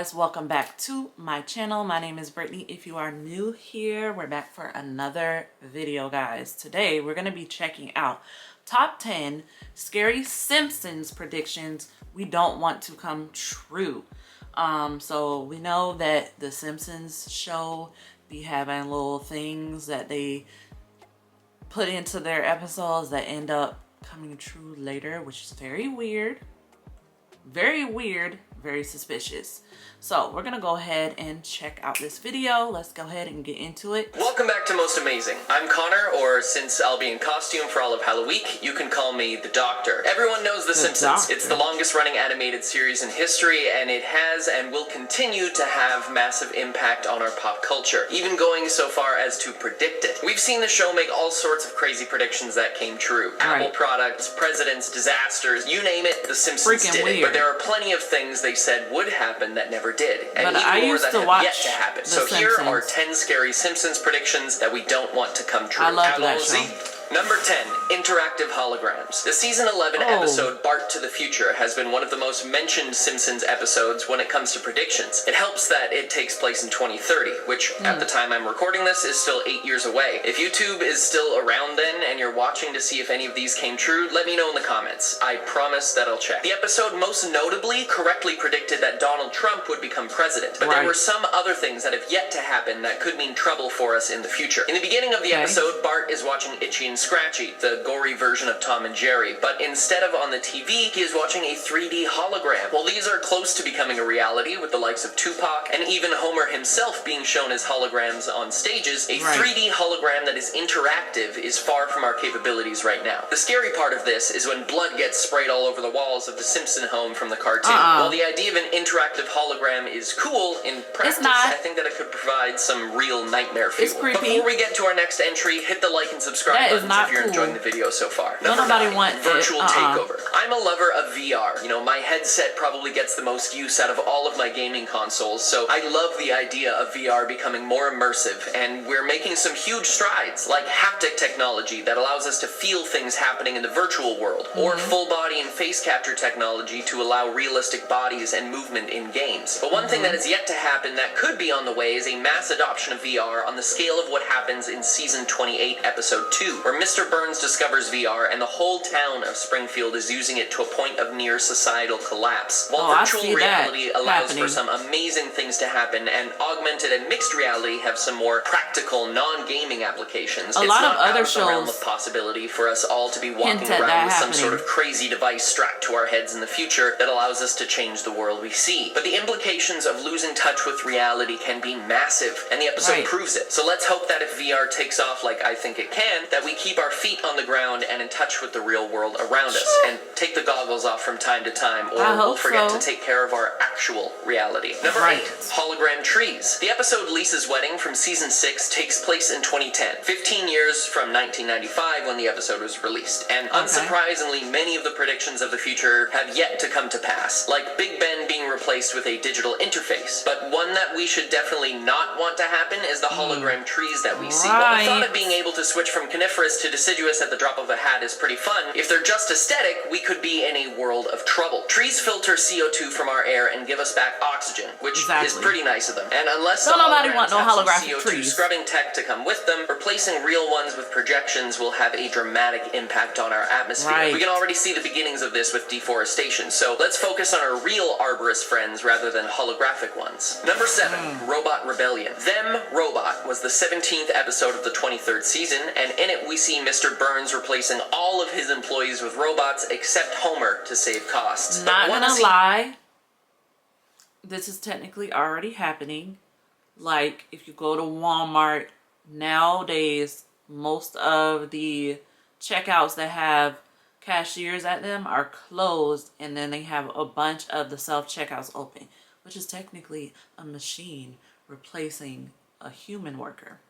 guys, welcome back to my channel. My name is Brittany. If you are new here, we're back for another video, guys. Today we're going to be checking out top 10 scary Simpsons predictions we don't want to come true. So we know that the Simpsons show be having little things that they put into their episodes that end up coming true later, which is very weird, very suspicious. So we're gonna go ahead and check out this video. Let's go ahead and get into it. Welcome back to Most Amazing. I'm Connor, or since I'll be in costume for all of Halloween, you can call me the Doctor. Everyone knows The Simpsons. Doctor. It's the longest running animated series in history, and it has and will continue to have massive impact on our pop culture, even going so far as to predict it. We've seen the show make all sorts of crazy predictions that came true. Right. Apple products, presidents, disasters, you name it, The Simpsons Freaking did weird. it. But there are plenty of things they said would happen that never did, and But even I more used that to have watch yet to happen. The So here Simpsons. are 10 scary Simpsons predictions that we don't want to come true. I love How that long is show. he? Number 10, interactive holograms. The season 11 episode Bart to the Future has been one of the most mentioned Simpsons episodes when it comes to predictions. It helps that it takes place in 2030, which at the time I'm recording this is still 8 years away. If YouTube is still around then and you're watching to see if any of these came true, let me know in the comments. I promise that I'll check. The episode most notably correctly predicted that Donald Trump would become president, but there were some other things that have yet to happen that could mean trouble for us in the future. In the beginning of the episode, Bart is watching Itchy and Scratchy, the gory version of Tom and Jerry, but instead of on the TV, he is watching a 3D hologram. Well, these are close to becoming a reality with the likes of Tupac and even Homer himself being shown as holograms on stages. A 3D hologram that is interactive is far from our capabilities right now. The scary part of this is when blood gets sprayed all over the walls of the Simpson home from the cartoon. While the idea of an interactive hologram is cool, in practice, I think that it could provide some real nightmare fuel. It's creepy. Before we get to our next entry, hit the like and subscribe buttons if you're enjoying the video so far. Number 9, virtual takeover. I'm a lover of VR. You know, my headset probably gets the most use out of all of my gaming consoles, so I love the idea of VR becoming more immersive, and we're making some huge strides, like haptic technology that allows us to feel things happening in the virtual world, or full body and face capture technology to allow realistic bodies and movement in games. But one thing that has yet to happen that could be on the way is a mass adoption of VR on the scale of what happens in season 28, episode 2, where Mr. Burns discovers VR and the whole town of Springfield is using it to a point of near societal collapse. While virtual reality allows for some amazing things to happen, and augmented and mixed reality have some more practical, non-gaming applications, it's not out of the realm of possibility for us all to be walking around with some sort of crazy device strapped to our heads in the future that allows us to change the world we see. But the implications of losing touch with reality can be massive, and the episode proves it. So let's hope that if VR takes off like I think it can, that we keep our feet on the ground and in touch with the real world around us, and take the goggles off from time to time, or we'll forget to take care of our actual reality. Number 8, hologram trees. The episode Lisa's Wedding from season 6 takes place in 2010, 15 years from 1995 when the episode was released, and unsurprisingly, many of the predictions of the future have yet to come to pass, like Big Ben being replaced with a digital interface. But one that we should definitely not want to happen is the hologram trees that we see. While the thought of being able to switch from coniferous to deciduous at the drop of a hat is pretty fun, if they're just aesthetic, we could be in a world of trouble. Trees filter CO2 from our air and give us back oxygen, which is pretty nice of them. And unless the holograms have some CO2 scrubbing tech to come with them, replacing real ones with projections will have a dramatic impact on our atmosphere. We can already see the beginnings of this with deforestation, so let's focus on our real arborist friends rather than holographic ones. Number 7, Robot Rebellion. Them Robot was the 17th episode of the 23rd season, and in it we see Mr. Burns replacing all of his employees with robots except Homer to save costs. Not gonna lie, this is technically already happening. Like, if you go to Walmart nowadays, most of the checkouts that have cashiers at them are closed, and then they have a bunch of the self-checkouts open, which is technically a machine replacing a human worker.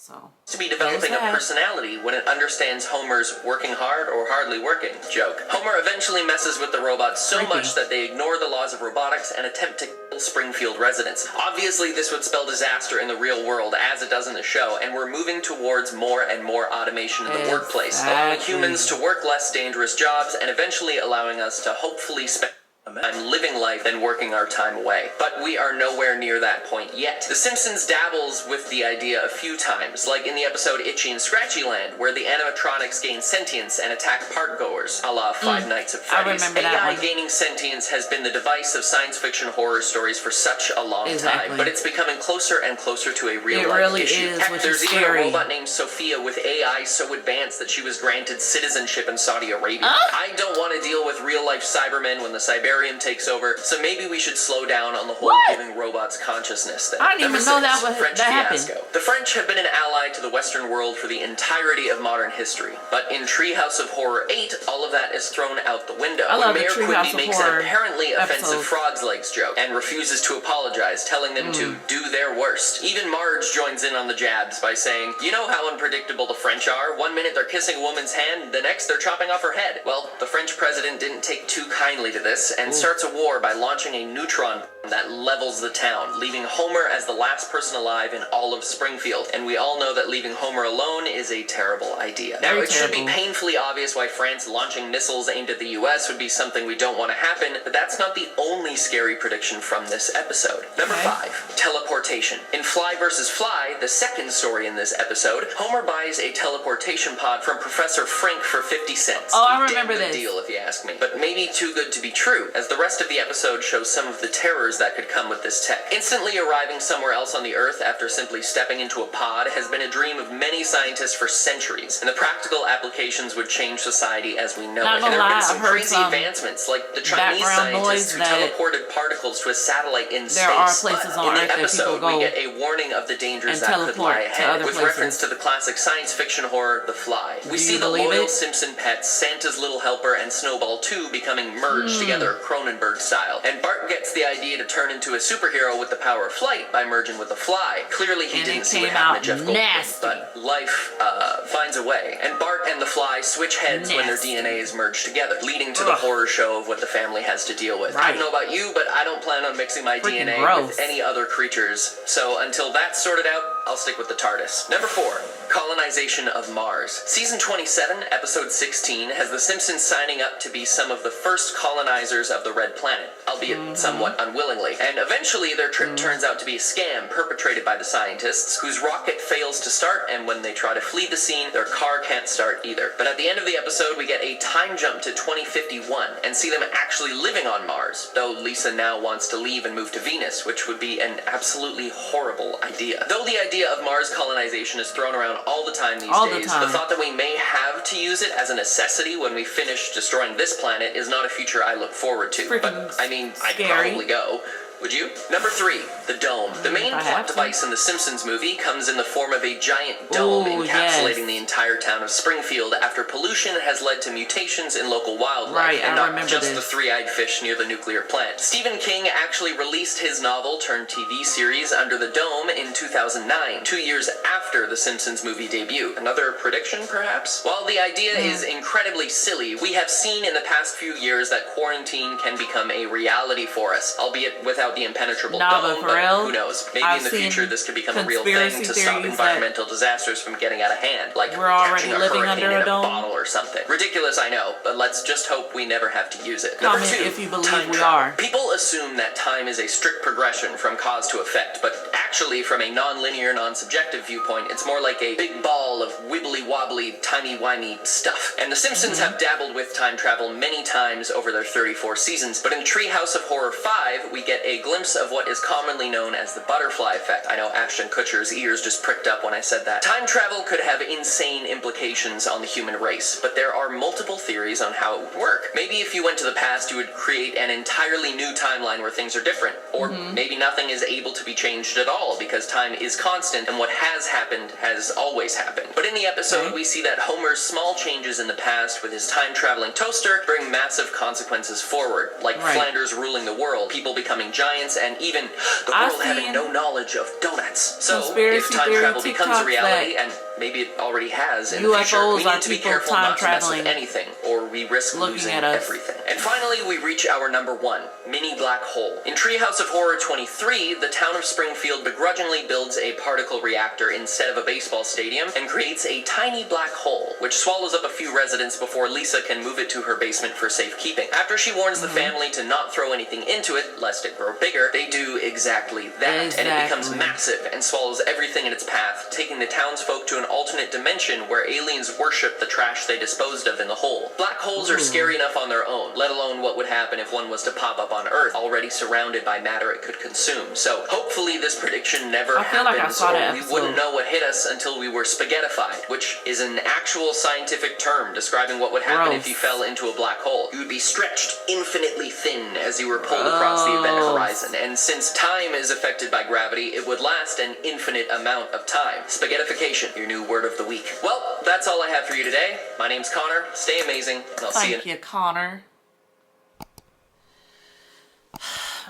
So, to be developing a personality when it understands Homer's working hard or hardly working joke. Homer eventually messes with the robots so much that they ignore the laws of robotics and attempt to kill Springfield residents. Obviously, this would spell disaster in the real world, as it does in the show, and we're moving towards more and more automation in the workplace, allowing humans to work less dangerous jobs and eventually allowing us to hopefully spend I'm living life and working our time away. But we are nowhere near that point yet. The Simpsons dabbles with the idea a few times, like in the episode Itchy and Scratchy Land, where the animatronics gain sentience and attack parkgoers, a la Five Nights at Freddy's. AI gaining sentience has been the device of science fiction horror stories for such a long time, but it's becoming closer and closer to a real-life issue. Heck, there's even a robot named Sophia with AI so advanced that she was granted citizenship in Saudi Arabia. I don't want to deal with real-life Cybermen when the Cyberium takes over, so maybe we should slow down on the whole giving robots consciousness thing. I didn't even know that Fiasco. happened. The French have been an ally to the Western world for the entirety of modern history, but in Treehouse of Horror 8, all of that is thrown out the window. When Mayor Quimby makes an apparently offensive frog's legs joke and refuses to apologize, telling them to do their worst. Even Marge joins in on the jabs by saying, you know how unpredictable the French are? One minute they're kissing a woman's hand, the next they're chopping off her head. Well, the French president didn't take too kindly to this, and starts a war by launching a neutron that levels the town, leaving Homer as the last person alive in all of Springfield. And we all know that leaving Homer alone is a terrible idea. Now, it should be painfully obvious why France launching missiles aimed at the US would be something we don't want to happen, but that's not the only scary prediction from this episode. Number 5, teleportation. In Fly vs. Fly, the second story in this episode, Homer buys a teleportation pod from Professor Frink for 50 cents. Oh, I remember this. Deal, if you ask me. But maybe too good to be true, as the rest of the episode shows some of the terrors that could come with this tech. Instantly arriving somewhere else on the Earth after simply stepping into a pod has been a dream of many scientists for centuries, and the practical applications would change society as we know it. And there have been some crazy advancements, like the Chinese scientists who teleported particles to a satellite in space. There are places on Earth that people go. We get a warning of the dangers that could lie ahead, with reference to the classic science fiction horror, The Fly. We see the loyal Simpson pets, Santa's Little Helper, and Snowball 2 becoming merged together, Cronenberg style. And Bart gets the idea to turn into a superhero with the power of flight by merging with the Fly. Clearly he didn't see what happened to Jeff Goldblum, but life finds a way. And Bart and the Fly switch heads when their DNA is merged together, leading to the horror show of what the family has to deal with. I don't know about you, but I don't plan on mixing my DNA with any other creatures. So until that's sorted out, I'll stick with the TARDIS. Number 4, colonization of Mars. Season 27, episode 16, has the Simpsons signing up to be some of the first colonizers of the Red Planet, albeit somewhat unwillingly. And eventually their trip turns out to be a scam perpetrated by the scientists, whose rocket fails to start, and when they try to flee the scene, their car can't start either. But at the end of the episode, we get a time jump to 2051, and see them actually living on Mars, though Lisa now wants to leave and move to Venus, which would be an absolutely horrible idea. Though the idea of Mars colonization is thrown around all the time these days, the thought that we may have to use it as a necessity when we finish destroying this planet is not a future I look forward to. But, I mean, I'd probably go. Would you? Number 3, the dome. The main plot device in the Simpsons movie comes in the form of a giant dome encapsulating the entire town of Springfield after pollution has led to mutations in local wildlife, and not just the three-eyed fish near the nuclear plant. Stephen King actually released his novel turned TV series Under the Dome in 2009, 2 years after the Simpsons movie debut. Another prediction, perhaps? While the idea is incredibly silly, we have seen in the past few years that quarantine can become a reality for us, albeit without the impenetrable dome, but who knows? Maybe in the future this could become a real thing to stop environmental disasters from getting out of hand, like catching a hurricane in a bottle or something. Ridiculous, I know, but let's just hope we never have to use it. Number 2, if you believe we are. People assume that time is a strict progression from cause to effect, but actually from a non-linear, non-subjective viewpoint, it's more like a big ball of wibbly-wobbly, timey-wimey stuff. And the Simpsons have dabbled with time travel many times over their 34 seasons, but in Treehouse of Horror 5, we get a glimpse of what is commonly known as the butterfly effect. I know Ashton Kutcher's ears just pricked up when I said that. Time travel could have insane implications on the human race, but there are multiple theories on how it would work. Maybe if you went to the past, you would create an entirely new timeline where things are different. Or maybe nothing is able to be changed at all because time is constant and what has happened has always happened. But in the episode, we see that Homer's small changes in the past with his time-traveling toaster bring massive consequences forward, like Flanders ruling the world, people becoming giants, and even the world having no knowledge of donuts. So, if time travel becomes a reality, and maybe it already has in the future, we need to be careful not to mess with anything, or we risk losing everything. And finally, we reach our number 1, mini black hole. In Treehouse of Horror 23, the town of Springfield begrudgingly builds a particle reactor instead of a baseball stadium and creates a tiny black hole, which swallows up a few residents before Lisa can move it to her basement for safekeeping. After she warns the family to not throw anything into it, lest it grow bigger, they do exactly that, and it becomes massive and swallows everything in its path, taking the townsfolk to an alternate dimension where aliens worship the trash they disposed of in the hole. Black holes are scary enough on their own, let alone what would happen if one was to pop up on Earth, already surrounded by matter it could consume. So hopefully this prediction never happens, or we wouldn't know what hit us until we were spaghettified, which is an actual scientific term describing what would happen if you fell into a black hole. You would be stretched infinitely thin as you were pulled across the event horizon, and since time is affected by gravity, it would last an infinite amount of time. Spaghettification, your new word of the week. Well, that's all I have for you today. My name's Connor. Stay amazing, and I'll see you. Thank you, Connor.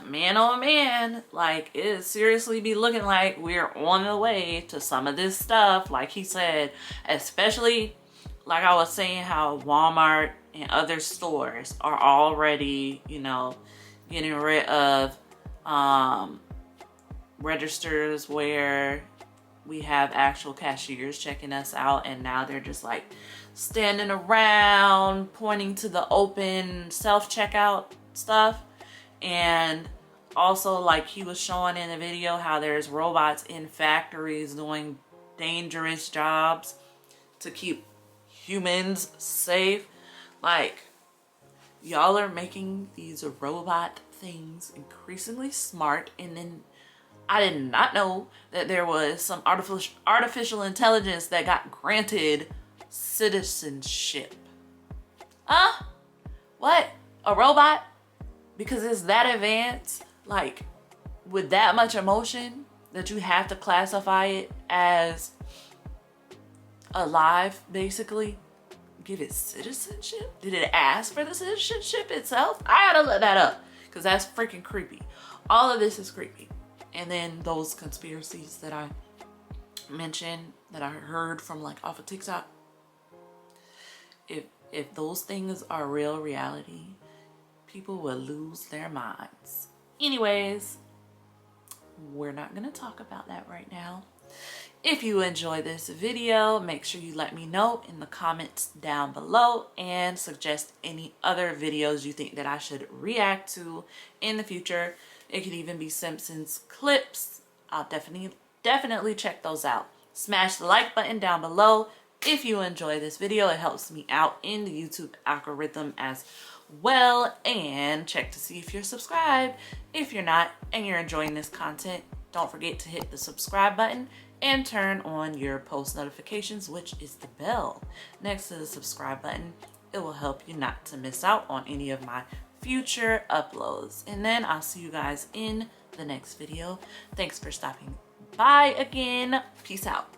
Man, oh man, like, it seriously be looking like we're on the way to some of this stuff, like he said, especially like I was saying, how Walmart and other stores are already, you know, getting rid of registers where we have actual cashiers checking us out, and now they're just like standing around pointing to the open self-checkout stuff. And also, like he was showing in the video, how there's robots in factories doing dangerous jobs to keep humans safe. Like, y'all are making these robot things increasingly smart, and then I did not know that there was some artificial intelligence that got granted citizenship. What? A robot? Because it's that advanced, like, with that much emotion, that you have to classify it as alive, basically. Give it citizenship? Did it ask for the citizenship itself? I gotta look that up, because that's freaking creepy. All of this is creepy. And then those conspiracies that I mentioned, that I heard from, like, off of TikTok. If those things are real reality, people will lose their minds. Anyways, we're not gonna talk about that right now. If you enjoy this video, make sure you let me know in the comments down below, and suggest any other videos you think that I should react to in the future. It could even be Simpsons clips. I'll definitely check those out. Smash the like button down below if you enjoy this video. It helps me out in the YouTube algorithm as well. And check to see if you're subscribed. If you're not and you're enjoying this content, don't forget to hit the subscribe button and turn on your post notifications, which is the bell next to the subscribe button. It will help you not to miss out on any of my future uploads. And then I'll see you guys in the next video. Thanks for stopping by again. Peace out.